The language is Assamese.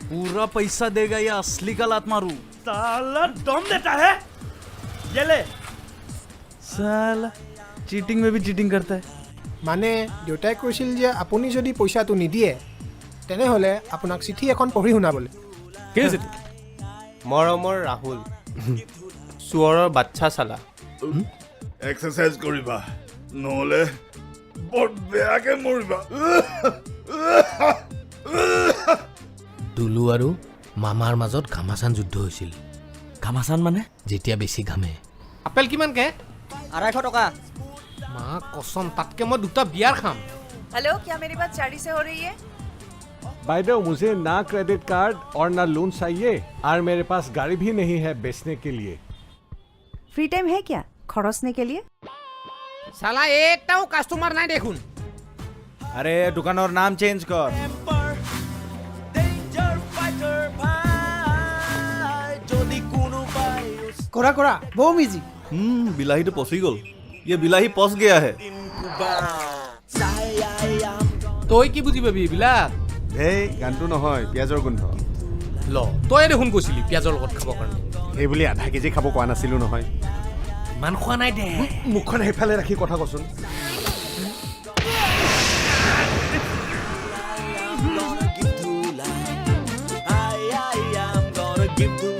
पूरा पैसा देगा या असली का लात मारू साला दम देता है ये ले साला चीटिंग में भी चीटिंग करता है মানে দেউতাই কৈছিল যে আপুনি যদি পইচাটো নিদিয়ে তেনেহ'লে আপোনাক চিঠি এখন পঢ়ি শুনাবলৈ কি আছে মৰমৰ ৰাহুল চুৱৰৰ বাচ্চা চালা এক্সাৰচাইজ কৰিবা নহ'লে বৰ বেয়াকে মৰিবা দুলু আৰু মামাৰ মাজত ঘামাচান যুদ্ধ হৈছিল ঘামাচান মানে যেতিয়া বেছি ঘামে আপেল কিমানকে 250 टका মা কচম তাতকে মই দুটা বিয়াৰ খাম हेलो क्या मेरी बात चारी से हो रही है भाईदेव मुझे ना क्रेडिट कार्ड और ना लोन चाहिए और मेरे पास गाड़ी भी नहीं है बेचने के लिए फ्री टाइम है क्या खड़ोसने के लिए চালা একটাও কাস্টমার নাই দেখুন अरे दुकानर नाम चेंज कर कोरा कोरा बहुत इजी बिलाही तो पसी गल ये बिलाही पस गया है তই কি বুজি পাবি এইবিলাক এই গানটো নহয় পিয়াজৰ গোন্ধ ল তই দেখোন কৈছিলি পিয়াজৰ লগত খাব কাৰণে এই বুলি আধা কেজি খাব কোৱা নাছিলো নহয় ইমান খোৱা নাই দে মুখখন সেইফালে ৰাখি কথা কচোন give to